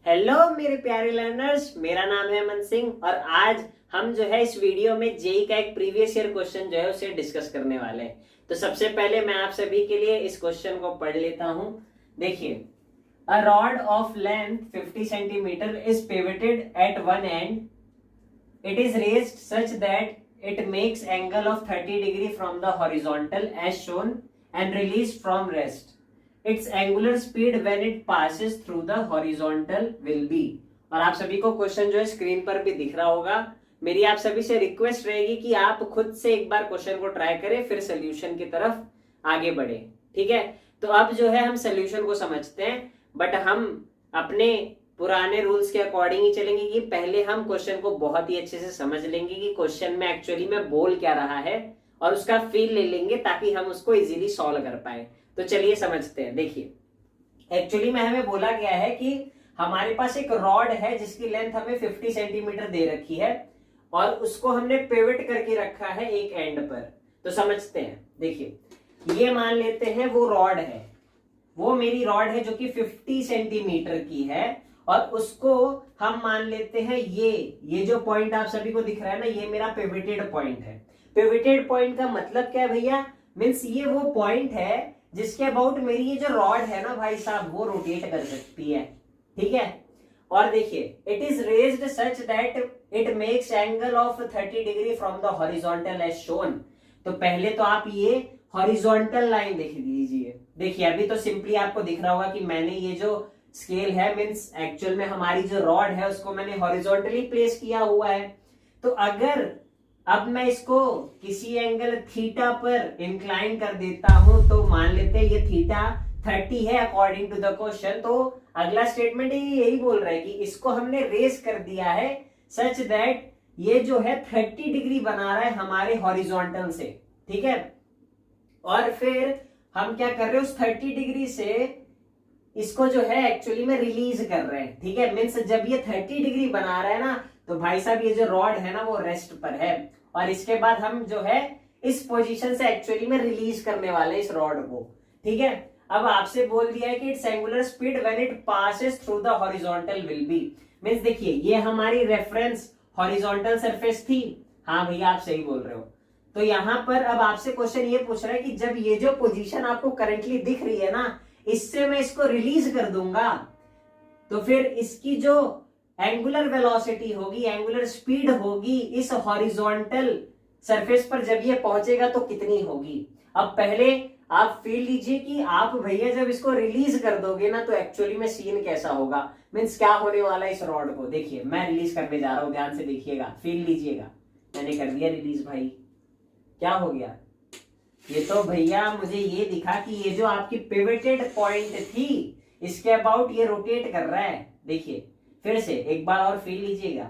Hello मेरे प्यारे learners, मेरा नाम है अमन सिंह और आज हम जो है इस वीडियो में जेई का एक प्रीवियस ईयर क्वेश्चन जो है उसे डिस्कस करने वाले हैं। तो सबसे पहले मैं आप सभी के लिए इस क्वेश्चन को पढ़ लेता हूं। देखिए, a rod of length 50 centimeter is pivoted at one end, it is raised such that it makes angle of 30 degree from the horizontal as shown and release from rest. Its angular speed when it passes through the horizontal will be। और आप सभी को question जो है screen पर भी दिख रहा होगा। मेरी आप सभी से रिक्वेस्ट रहेगी कि आप खुद से एक बार क्वेश्चन को ट्राई करें, फिर सोल्यूशन की तरफ आगे बढ़े। ठीक है, तो अब जो है हम सोल्यूशन को समझते हैं, बट हम अपने पुराने रूल्स के अकॉर्डिंग ही चलेंगे कि पहले हम क्वेश्चन को बहुत ही अच्छे से समझ लेंगे कि क्वेश्चन में एक्चुअली में बोल क्या रहा है और उसका फील ले लेंगे ताकि हम उसको इजीली सॉल्व कर पाए। तो चलिए समझते हैं। देखिए, एक्चुअली में हमें बोला गया है कि हमारे पास एक रॉड है जिसकी लेंथ हमें 50 सेंटीमीटर दे रखी है और उसको हमने पिवट करके रखा है एक एंड पर। तो समझते हैं। देखिए, ये मान लेते हैं वो रॉड है, वो मेरी रॉड है जो कि 50 सेंटीमीटर की है और उसको हम मान लेते हैं ये जो पॉइंट आप सभी को दिख रहा है ना, ये मेरा पिवटेड पॉइंट है। पिवटेड पॉइंट का मतलब क्या है भैया? मीन्स ये वो पॉइंट है जिसके अबाउट मेरी ये जो रॉड है ना भाई साहब, वो रोटेट कर सकती है। ठीक है, और देखिए, it is raised such that it makes angle of 30 degree from the horizontal as shown. तो पहले तो आप ये हॉरिजॉन्टल लाइन देख लीजिए। देखिए, अभी तो सिंपली आपको दिख रहा होगा कि मैंने ये जो स्केल है, मीन्स एक्चुअल में हमारी जो रॉड है उसको मैंने हॉरिजॉन्टली प्लेस किया हुआ है। तो अगर अब मैं इसको किसी एंगल थीटा पर इंक्लाइन कर देता हूं तो मान लेते हैं ये थीटा 30 है अकॉर्डिंग टू द क्वेश्चन। तो अगला स्टेटमेंट यही बोल रहा है कि इसको हमने रेज कर दिया है सच दैट ये जो है 30 डिग्री बना रहा है हमारे हॉरिजॉन्टल से। ठीक है, और फिर हम क्या कर रहे हैं, उस 30 डिग्री से इसको जो है एक्चुअली में रिलीज कर रहे हैं। ठीक है, मीन्स जब ये 30 डिग्री बना रहा है ना, तो भाई साहब ये जो रॉड है ना वो रेस्ट पर है और इसके बाद हम जो है इस पोजीशन से एक्चुअली में रिलीज करने वाले हैं इस रॉड को। ठीक है, अब आपसे बोल दिया है कि it's angular speed when it passes through the horizontal will be. Means देखिए, ये हमारी रेफरेंस हॉरिजॉन्टल सरफेस थी। हाँ भैया, आप सही बोल रहे हो। तो यहां पर अब आपसे क्वेश्चन ये पूछ रहा है कि जब ये जो पोजीशन आपको करंटली दिख रही है ना, इससे मैं इसको रिलीज कर दूंगा तो फिर इसकी जो एंगुलर वेलोसिटी होगी, एंगुलर स्पीड होगी इस हॉरिजॉन्टल सरफेस पर जब ये पहुंचेगा तो कितनी होगी। अब पहले आप फील लीजिए कि आप भैया जब इसको रिलीज कर दोगे ना तो एक्चुअली में सीन कैसा होगा, मीन्स क्या होने वाला है इस रॉड को। देखिए, मैं रिलीज करने जा रहा हूं, ध्यान से देखिएगा, फील लीजिएगा। मैंने कर दिया रिलीज। भाई क्या हो गया? ये तो भैया मुझे ये दिखा कि ये जो आपकी पिवटेड पॉइंट थी इसके अबाउट ये रोटेट कर रहा है। देखिए, फिर से एक बार और फील लीजिएगा,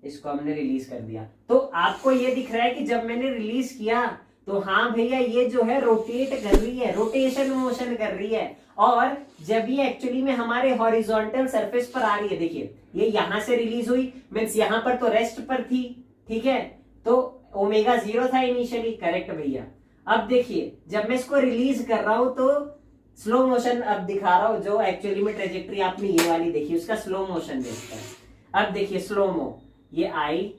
इसको हमने रिलीज कर दिया तो आपको ये दिख रहा है कि जब मैंने रिलीज किया तो हाँ भैया ये जो है रोटेट कर रही है, रोटेशन मोशन कर रही है। और जब ये एक्चुअली में हमारे हॉरिजॉन्टल सरफेस पर आ रही है, देखिए ये यहां से रिलीज हुई, मीन्स यहां पर तो रेस्ट पर थी। ठीक है, तो ओमेगा 0 था इनिशियली, करेक्ट भैया। अब देखिए, जब मैं इसको रिलीज कर रहा हूं तो स्लो मोशन अब दिखा रहा हूं, जो एक्चुअली में ट्रेजेक्ट्री आपने ये वाली देखी उसका स्लो मोशन देखता है। अब देखिए स्लोमो, ये आई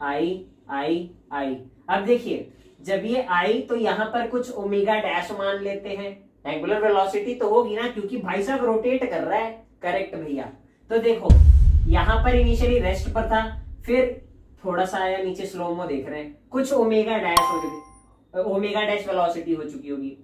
आई आई आई। अब देखिए, जब ये आई तो यहां पर कुछ ओमेगा डैश मान लेते हैं, एंगुलर वेलोसिटी तो होगी ना क्योंकि भाई साहब रोटेट कर रहा है। करेक्ट भैया। तो देखो, यहां पर इनिशियली रेस्ट पर था, फिर थोड़ा सा आया नीचे, स्लोमो देख रहे हैं, कुछ ओमेगा डैश वेलोसिटी हो चुकी होगी,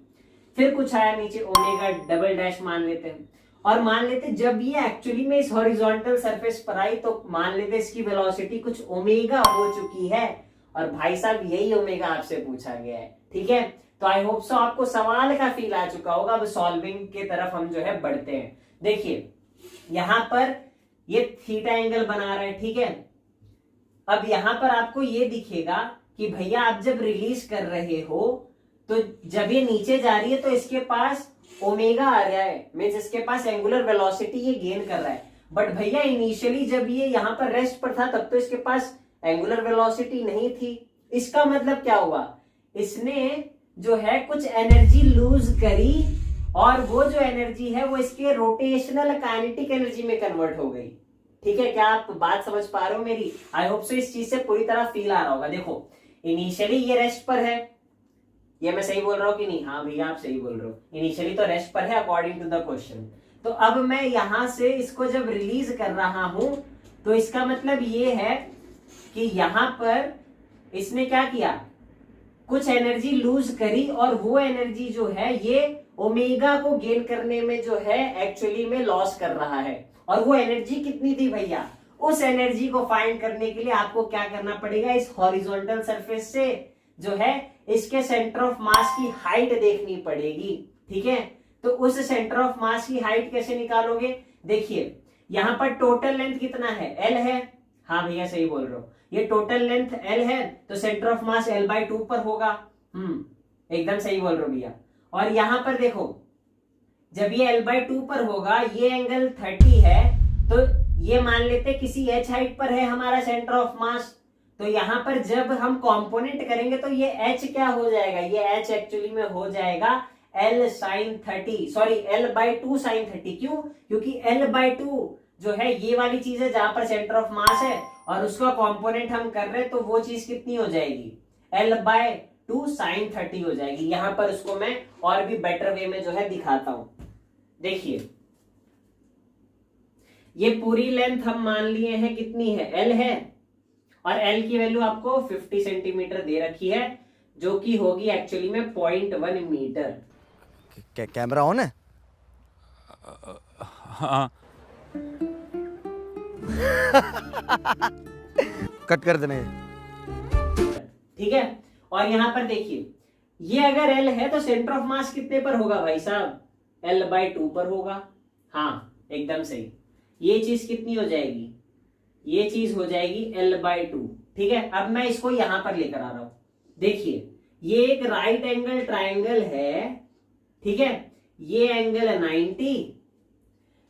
फिर कुछ आया नीचे, ओमेगा डबल डैश मान लेते हैं। और मान लेते जब ये एक्चुअली में इस हॉरिजॉन्टल सरफेस पर आई तो मान लेते इसकी वेलोसिटी कुछ ओमेगा हो चुकी है और भाई साहब यही ओमेगा आपसे पूछा गया है। ठीक है, तो आई होप सो आपको सवाल का फील आ चुका होगा। अब सॉल्विंग के तरफ हम जो है बढ़ते हैं। देखिए, यहां पर ये थीटा एंगल बना रहा है। ठीक है, अब यहां पर आपको ये दिखेगा कि भैया आप जब रिलीज कर रहे हो तो जब ये नीचे जा रही है तो इसके पास ओमेगा आ रहा है, मींस इसके पास एंगुलर वेलोसिटी ये गेन कर रहा है। बट भैया इनिशियली जब ये यहां पर रेस्ट पर था तब तो इसके पास एंगुलर वेलोसिटी नहीं थी। इसका मतलब क्या हुआ, इसने जो है कुछ एनर्जी लूज करी और वो जो एनर्जी है वो इसके रोटेशनल काइनेटिक एनर्जी में कन्वर्ट हो गई। ठीक है, क्या आप बात समझ पा रहे हो मेरी? आई होप सो इस चीज से पूरी तरह फील आ रहा होगा। देखो इनिशियली ये रेस्ट पर है, ये मैं सही बोल रहा हूँ कि नहीं? हाँ भैया आप सही बोल रहे हो, इनिशियली तो रेस्ट पर है अकॉर्डिंग टू द क्वेश्चन। तो अब मैं यहां से इसको जब रिलीज कर रहा हूं तो इसका मतलब ये है कि यहां पर इसने क्या किया, कुछ एनर्जी लूज करी और वो एनर्जी जो है ये ओमेगा को गेन करने में जो है एक्चुअली में लॉस कर रहा है। और वो एनर्जी कितनी थी भैया? उस एनर्जी को फाइंड करने के लिए आपको क्या करना पड़ेगा, इस हॉरिजॉन्टल सरफेस से जो है इसके सेंटर ऑफ मास की हाइट देखनी पड़ेगी। ठीक है, तो उस सेंटर ऑफ मास की हाइट कैसे निकालोगे? देखिए यहां पर टोटल लेंथ कितना है? L है। हाँ भैया सही बोल रहे हो, ये टोटल लेंथ L है तो सेंटर ऑफ मास L/2 पर होगा। एकदम सही बोल रहे हो भैया। और यहां पर देखो जब ये L/2 पर होगा, ये एंगल 30 है, तो ये मान लेते किसी h हाइट पर है हमारा सेंटर ऑफ मास। तो यहां पर जब हम कंपोनेंट करेंगे तो ये h क्या हो जाएगा? ये h एक्चुअली में हो जाएगा L sin 30, sorry L/2 sin 30। क्यों? क्योंकि L/2 जो है ये वाली चीज है जहां पर सेंटर ऑफ मास है और उसका कंपोनेंट हम कर रहे हैं, तो वो चीज कितनी हो जाएगी? L/2 sin 30 हो जाएगी। यहां पर उसको मैं और भी बेटर वे में जो है दिखाता हूं। देखिए ये पूरी लेंथ हम मान लिए हैं कितनी है? L है, और L की वैल्यू आपको 50 सेंटीमीटर दे रखी है, जो कि होगी एक्चुअली में 0.1 मीटर। कैमरा ऑन है? हाँ। कट कर देने। ठीक है, और यहां पर देखिए ये अगर L है तो सेंटर ऑफ मास कितने पर होगा भाई साहब? L/2 पर होगा। हाँ एकदम सही। ये चीज कितनी हो जाएगी? ये चीज हो जाएगी L/2। ठीक है, अब मैं इसको यहां पर लेकर आ रहा हूं। देखिए ये एक राइट एंगल ट्राइंगल है। ठीक है, ये एंगल है 90,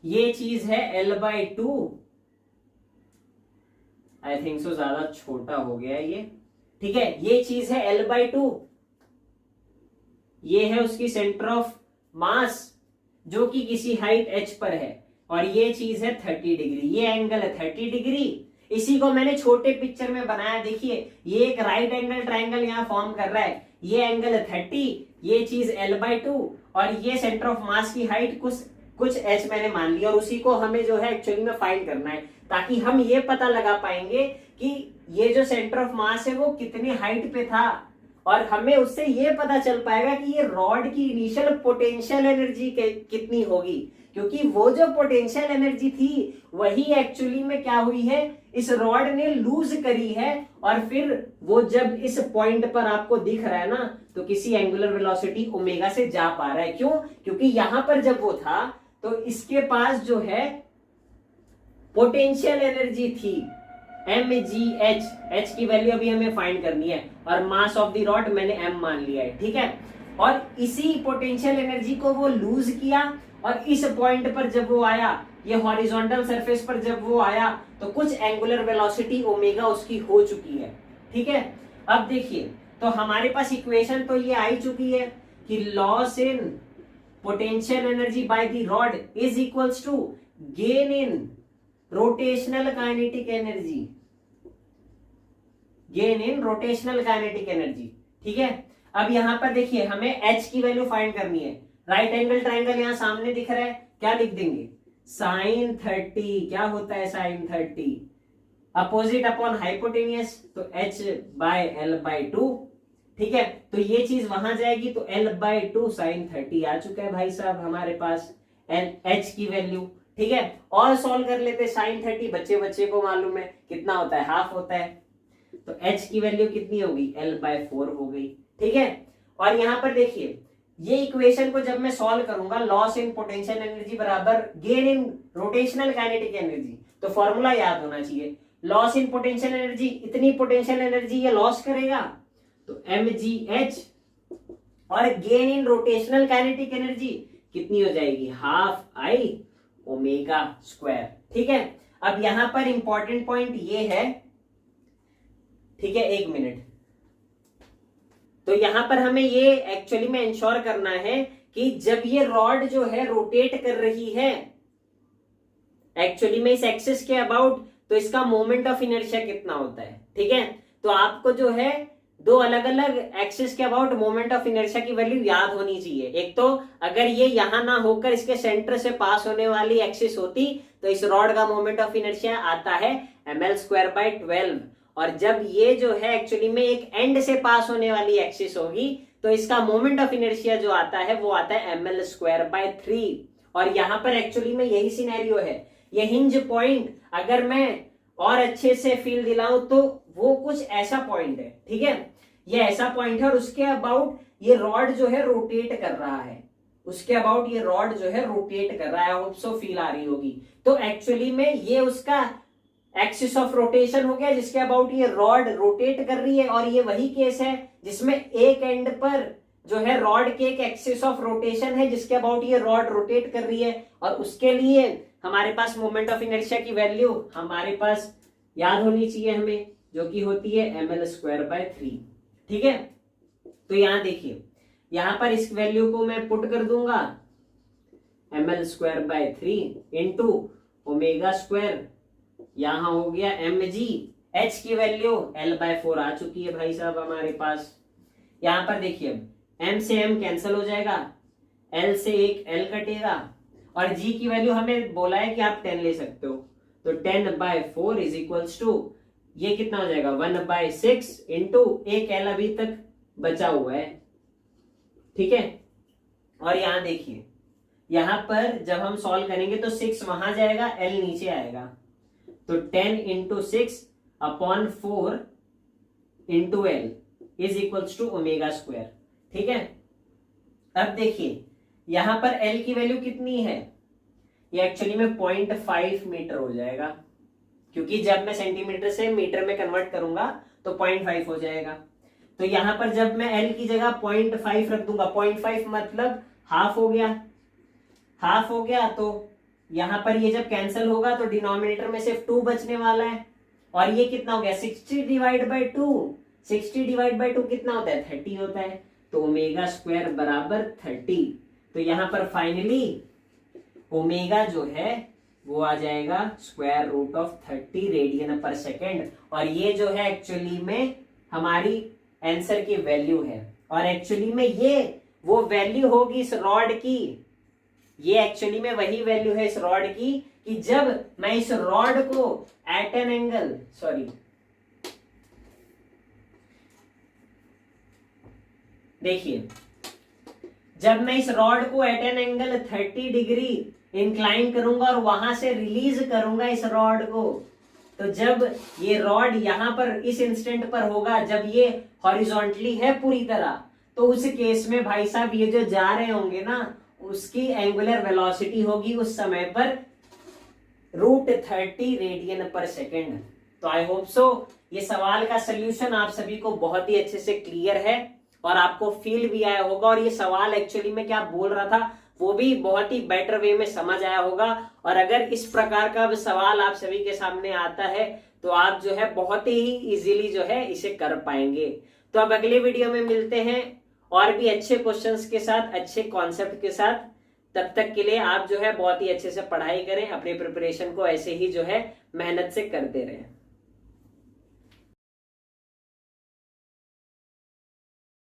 ये चीज है L/2। आई थिंक सो ज्यादा छोटा हो गया ये। ठीक है, ये चीज है L/2, ये है उसकी सेंटर ऑफ मास जो कि किसी हाइट h पर है, और ये चीज है 30 डिग्री, ये एंगल है 30 डिग्री। इसी को मैंने छोटे पिक्चर में बनाया। देखिए ये एक राइट एंगल ट्राइंगल यहां फॉर्म कर रहा है, ये एंगल है 30, ये चीज L/2, और ये सेंटर ऑफ मास की हाइट कुछ h मैंने मान लिया, और उसी को हमें जो है एक्चुअली में फाइंड करना है, ताकि हम ये पता लगा पाएंगे कि ये जो सेंटर ऑफ मास है वो कितनी हाइट पे था, और हमें उससे ये पता चल पाएगा कि ये रॉड की इनिशियल पोटेंशियल एनर्जी कितनी होगी, क्योंकि वो जो पोटेंशियल एनर्जी थी वही एक्चुअली में क्या हुई है, इस रॉड ने लूज करी है, और फिर वो जब इस पॉइंट पर आपको दिख रहा है ना, तो किसी एंगुलर वेलोसिटी ओमेगा से जा पा रहा है। क्यों? क्योंकि यहां पर जब वो था तो इसके पास जो है पोटेंशियल एनर्जी थी mgh, h की वैल्यू अभी हमें फाइंड करनी है, और मास ऑफ द रॉड मैंने m मान लिया है। ठीक है, और इसी पोटेंशियल एनर्जी को वो लूज किया, और इस पॉइंट पर जब वो आया, ये हॉरिजॉन्टल सरफेस पर जब वो आया, तो कुछ एंगुलर वेलोसिटी ओमेगा उसकी हो चुकी है। ठीक है, अब देखिए तो हमारे पास इक्वेशन तो ये आई चुकी है कि loss in potential energy by the rod is equals to gain in rotational kinetic energy, gain in rotational kinetic energy. ठीक है, अब यहां पर देखिए हमें h की वैल्यू फाइंड करनी है। राइट एंगल ट्राइंगल यहां सामने दिख रहा है, क्या लिख देंगे? sin 30। क्या होता है sin 30? अपोजिट अपॉन हाइपोटेनियस, तो h/L/2। ठीक है, तो ये चीज वहां जाएगी, तो L/2 sin 30 आ चुका है भाई साहब हमारे पास h की वैल्यू। ठीक है, और सॉल्व कर लेते। sin 30 बच्चे को मालूम है कितना होता है, हाफ होता है, तो h की वैल्यू कितनी होगी? L/4 हो गई। ठीक है, और यहां पर देखिए ये इक्वेशन को जब मैं सॉल्व करूंगा, लॉस इन पोटेंशियल एनर्जी बराबर gain in rotational kinetic energy, तो फॉर्मूला याद होना चाहिए। लॉस इन पोटेंशियल एनर्जी, इतनी पोटेंशियल एनर्जी ये लॉस करेगा, तो mgh, और gain in rotational kinetic energy कितनी हो जाएगी? Half I omega square. ठीक है, अब यहां पर इंपॉर्टेंट पॉइंट ये है, ठीक है एक मिनट, तो यहां पर हमें ये एक्चुअली में इंश्योर करना है कि जब ये रॉड जो है रोटेट कर रही है एक्चुअली में इस एक्सिस के अबाउट, तो इसका मोमेंट ऑफ इनर्शिया कितना होता है। ठीक है, तो आपको जो है दो अलग अलग एक्सिस के अबाउट मोमेंट ऑफ इनर्शिया की वैल्यू याद होनी चाहिए। एक तो अगर ये यहां ना होकर इसके सेंटर से पास होने वाली एक्सिस होती तो इस रॉड का मोमेंट ऑफ इनर्शिया आता है ml²/12, और जब ये जो है एक्चुअली में एक एंड से पास होने वाली एक्सिस होगी तो इसका मोमेंट ऑफ इनर्शिया जो आता है वो आता है ml²/3। और यहां पर एक्चुअली में यही सिनेरियो है। ये हिंज पॉइंट अगर मैं और अच्छे से फील दिलाऊं तो वो कुछ ऐसा पॉइंट है। ठीक है, ये ऐसा पॉइंट है और उसके अबाउट ये रॉड जो है रोटेट कर रहा है, उसके अबाउट ये रॉड जो है रोटेट कर रहा है। होप सो फील आ रही होगी। तो एक्चुअली में ये उसका एक्सिस ऑफ रोटेशन हो गया जिसके अबाउट ये रॉड रोटेट कर रही है, और ये वही केस है जिसमें एक एंड पर जो है रॉड के एक एक्सिस ऑफ रोटेशन है जिसके अबाउट ये रॉड रोटेट कर रही है, और उसके लिए हमारे पास मोमेंट ऑफ इनर्शिया की वैल्यू हमारे पास याद होनी चाहिए हमें, जो कि होती है ml²/3। ठीक है, तो यहां देखिए, यहां पर इस वैल्यू को मैं पुट कर दूंगा ml²/3 इंटू ω², यहां हो गया mg, h की वैल्यू l/4 आ चुकी है भाई साहब हमारे पास। यहां पर देखिए m से m कैंसिल हो जाएगा, l से एक l कटेगा, और g की वैल्यू हमें बोला है कि आप 10 ले सकते हो, तो 10/4 इज इक्वल्स टू ये कितना हो जाएगा 1/6 इंटू एक l अभी तक बचा हुआ है। ठीक है, और यहां देखिए, यहां पर जब हम सॉल्व करेंगे तो 6 वहां जाएगा, l नीचे आएगा, तो 10 into 6/4 into l is equals to ω²। ठीक है, अब देखिए यहां पर l की वैल्यू कितनी है, ये एक्चुअली में 0.5 मीटर हो जाएगा, क्योंकि जब मैं सेंटीमीटर से मीटर में कन्वर्ट करूंगा तो 0.5 हो जाएगा। तो यहां पर जब मैं l की जगह 0.5 रख दूंगा, 0.5 मतलब हाफ हो गया, हाफ हो गया, तो यहां पर ये जब कैंसिल होगा तो डिनोमिनेटर में सिर्फ 2 बचने वाला है, और ये कितना हो गया 60/2, 60/2 कितना होता है 30 होता है, तो ω² बराबर 30। तो यहां पर फाइनली ओमेगा जो है वो आ जाएगा √30 रेडियन/सेकेंड, और ये जो है एक्चुअली में हमारी आंसर की वैल्यू है, और एक्चुअली में ये वो वैल्यू होगी इस रॉड की, ये एक्चुअली में वही वैल्यू है इस रॉड की कि जब मैं इस रॉड को एट एन एंगल, देखिए जब मैं इस रॉड को at an angle 30 degree incline करूंगा और वहां से रिलीज करूंगा इस रॉड को, तो जब ये रॉड यहां पर इस इंस्टेंट पर होगा जब ये हॉरिजॉन्टली है पूरी तरह, तो उस केस में भाई साहब ये जो जा रहे होंगे ना उसकी एंगुलर वेलोसिटी होगी उस समय पर √30 रेडियन/सेकेंड। तो आई होप सो ये सवाल का सोल्यूशन आप सभी को बहुत ही अच्छे से क्लियर है और आपको फील भी आया होगा, और ये सवाल एक्चुअली में क्या बोल रहा था वो भी बहुत ही बेटर वे में समझ आया होगा। और अगर इस प्रकार का सवाल आप सभी के सामने आता है तो आप जो है बहुत ही इजीली जो है इसे कर पाएंगे। तो अब अगले वीडियो में मिलते हैं और भी अच्छे क्वेश्चंस के साथ, अच्छे कॉन्सेप्ट के साथ। तब तक के लिए आप जो है बहुत ही अच्छे से पढ़ाई करें, अपने प्रिपरेशन को ऐसे ही जो है मेहनत से करते रहें।